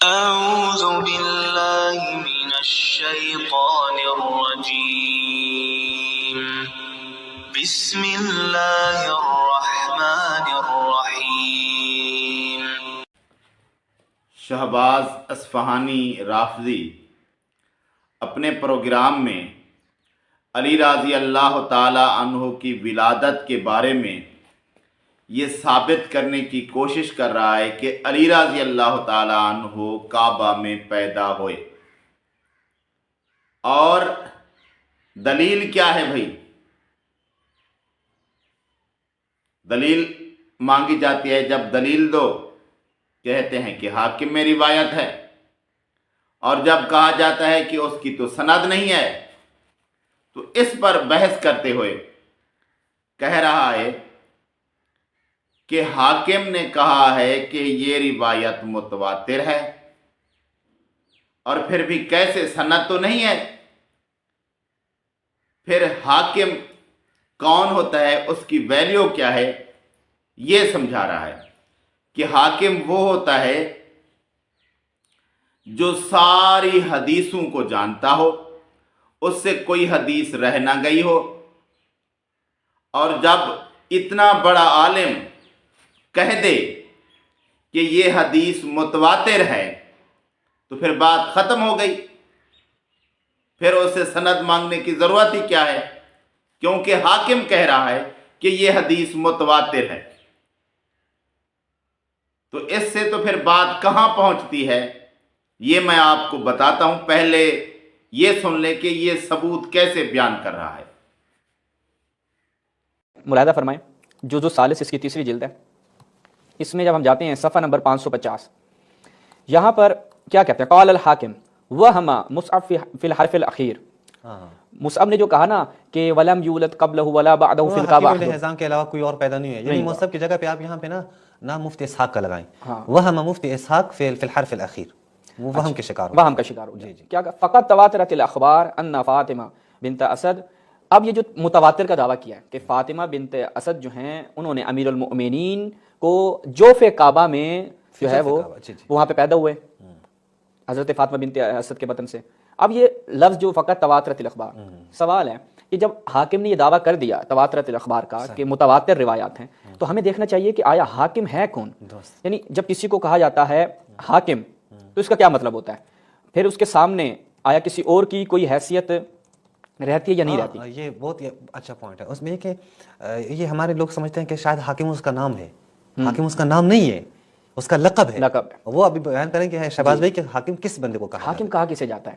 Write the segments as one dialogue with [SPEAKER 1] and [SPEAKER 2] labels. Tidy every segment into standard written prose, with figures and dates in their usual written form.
[SPEAKER 1] أعوذ بالله من الشيطان الرجيم بسم الله الرحمن الرحيم۔
[SPEAKER 2] شہباز اصفہانی رافضی اپنے پروگرام میں علی رضی اللہ تعالی عنہ کی ولادت کے بارے میں یہ ثابت کرنے کی کوشش کر رہا ہے کہ علی رضی اللہ تعالی عنہ کعبہ میں پیدا ہوئے۔ اور دلیل کیا ہے بھائی؟ دلیل مانگی جاتی ہے، جب دلیل دو کہتے ہیں کہ حاکم میں روایت ہے، اور جب کہا جاتا ہے کہ اس کی تو سند نہیں ہے، تو اس پر بحث کرتے ہوئے کہہ رہا ہے کہ حاکم نے کہا ہے کہ یہ روایت متواتر ہے، اور پھر بھی کیسے سند تو نہیں ہے؟ پھر حاکم کون ہوتا ہے، اس کی ویلیو کیا ہے، یہ سمجھا رہا ہے کہ حاکم وہ ہوتا ہے جو ساری حدیثوں کو جانتا ہو، اس سے کوئی حدیث رہ نہ گئی ہو، اور جب اتنا بڑا عالم کہہ دے کہ یہ حدیث متواتر ہے تو پھر بات ختم ہو گئی، پھر اسے سند مانگنے کی ضرورت ہی کیا ہے، کیونکہ حاکم کہہ رہا ہے کہ یہ حدیث متواتر ہے۔ تو اس سے تو پھر بات کہاں پہنچتی ہے، یہ میں آپ کو بتاتا ہوں۔ پہلے یہ سن لیں کہ یہ ثبوت کیسے بیان کر رہا ہے۔
[SPEAKER 3] ملاحظہ فرمائیں، جزء ثالث اس کی تیسری جلد ہے، اس میں جب ہم جاتے ہیں صفحہ نمبر 550، یہاں پر کیا کہتے ہیں؟ قال الحاکم وہما مصعب فی الحرف الاخیر۔ مصعب نے جو کہا نا کہ ولم یولد قبلہ ولا بعدہ فی الکعبہ
[SPEAKER 4] حکیم الہضام کے علاوہ کوئی اور پیدا نہیں ہے، یعنی مصعب کی جگہ پہ آپ یہاں پہ نا نام مفتی اسحاق کا لگائیں، وہما مفتی اسحاق فی الحرف الاخیر، وہ وہم کے شکار ہو،
[SPEAKER 3] وہم کا شکار ہو جائے۔ کیا کہا؟ فقط تواترت الاخبار ان فاطمہ بنت اسد۔ اب یہ جو متواتر کا دعویٰ کیا ہے کہ فاطمہ بنت اسد جو ہیں انہوں نے امیر المؤمنین کو جوف کعبہ میں جو ہے وہ وہاں پہ پیدا ہوئے، حضرت فاطمہ بنت اسد کے بطن سے۔ اب یہ لفظ جو فقط تواترت الاخبار، سوال ہے کہ جب حاکم نے یہ دعویٰ کر دیا تواترت الاخبار کا کہ متواتر روایات ہیں، تو ہمیں دیکھنا چاہیے کہ آیا حاکم ہے کون؟ یعنی جب کسی کو کہا جاتا ہے حاکم تو اس کا کیا مطلب ہوتا ہے؟ پھر اس کے سامنے آیا کسی اور کی کوئی حیثیت رہتی ہے یا نہیں رہتی؟
[SPEAKER 4] یہ بہت اچھا پوائنٹ ہے اس میں، کہ یہ ہمارے لوگ سمجھتے ہیں کہ شاید حاکم اس کا نام ہے، حاکم اس کا نام نہیں ہے، اس کا لقب ہے۔ وہ ابھی بیان کریں کہ شہباز بھائی کہ حاکم کس بندے کو کہا،
[SPEAKER 3] حاکم کہا کسے جاتا ہے؟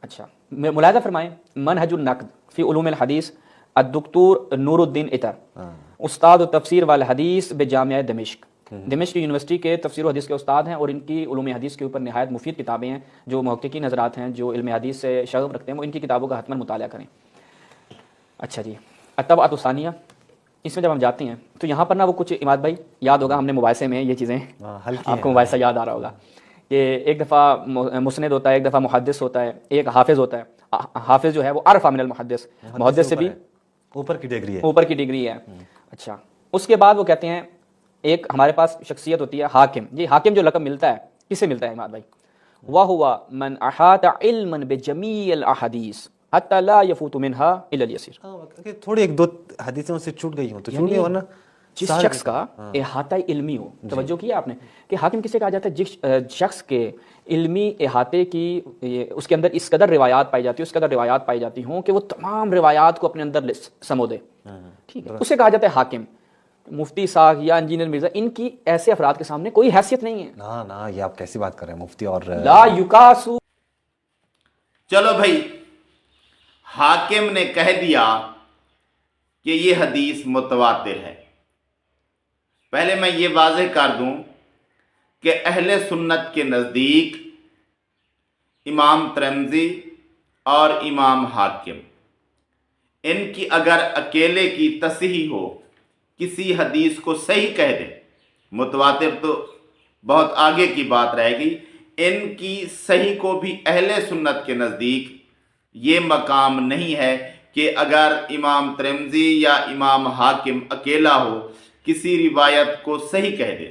[SPEAKER 3] اچھا، ملاحظہ فرمائیں، منہج النقد فی علوم الحدیث الدکتور نور الدین عطر، استاد تفسیر والحدیث بجامعہ دمشق، دمشق یونیورسٹی کے تفسیر و حدیث کے استاد ہیں، اور ان کی علوم حدیث کے اوپر نہایت مفید کتابیں ہیں۔ جو محققین حضرات ہیں جو علم حدیث سے شغف رکھتے ہیں وہ ان کی کتابوں کا حتماً مطالعہ کریں۔ اچھا جی، الطبعۃ الثانیہ، اس میں جب ہم جاتے ہیں تو یہاں پر نا وہ کچھ عماد بھائی یاد ہوگا، ہم نے مباحثے میں یہ چیزیں آپ کو مباحثہ یاد آ رہا ہوگا کہ ایک دفعہ مسند ہوتا ہے، ایک دفعہ محدث ہوتا ہے، ایک حافظ ہوتا ہے۔ حافظ جو ہے وہ ارفع من المحدث، محدث سے بھی اوپر کی ڈگری ہے۔ اچھا، اس کے بعد وہ کہتے ہیں ایک ہمارے پاس شخصیت ہوتی ہے حاکم۔ یہ حاکم جو لقب ملتا ہے کس سے ملتا ہے عماد بھائی؟ وَهُوَ مَنْ أَحَاطَ عِلْمًا بِجَمِيعِ الْأَحَادِيثِ حَتَّى لَا يَفُوتُ مِنْهَا إِلَّا الْيَسِيرُ۔
[SPEAKER 4] تھوڑی ایک دو حدیثوں سے چھوٹ گئی ہوں تو چھوٹ گئی، ورنہ
[SPEAKER 3] جس شخص کا احاطہ علمی ہو، توجہ کیا آپ نے کہ حاکم کسے کہا جاتا ہے؟ جس شخص کے علمی احاطے کی اس کے اندر اس قدر روایات پائی جاتی ہے، اس قدر روایات پائی جاتی ہوں کہ وہ تمام روایات کو اپنے اندر سمو دے، ٹھیک ہے، اسے کہا جاتا ہے حاکم۔ مفتی صاحب یا انجینئر مرزا، ان کی ایسے افراد کے سامنے کوئی حیثیت نہیں ہے۔
[SPEAKER 4] نا یہ آپ کیسی بات کر رہے ہیں؟ مفتی اور
[SPEAKER 3] لا یکاسو۔
[SPEAKER 2] چلو بھائی، حاکم نے کہہ دیا کہ یہ حدیث متواتر ہے۔ پہلے میں یہ واضح کر دوں کہ اہل سنت کے نزدیک امام ترمذی اور امام حاکم، ان کی اگر اکیلے کی تصحیح ہو، کسی حدیث کو صحیح کہہ دیں، متواتر تو بہت آگے کی بات رہے گی، ان کی صحیح کو بھی اہل سنت کے نزدیک یہ مقام نہیں ہے کہ اگر امام ترمذی یا امام حاکم اکیلا ہو کسی روایت کو صحیح کہہ دے۔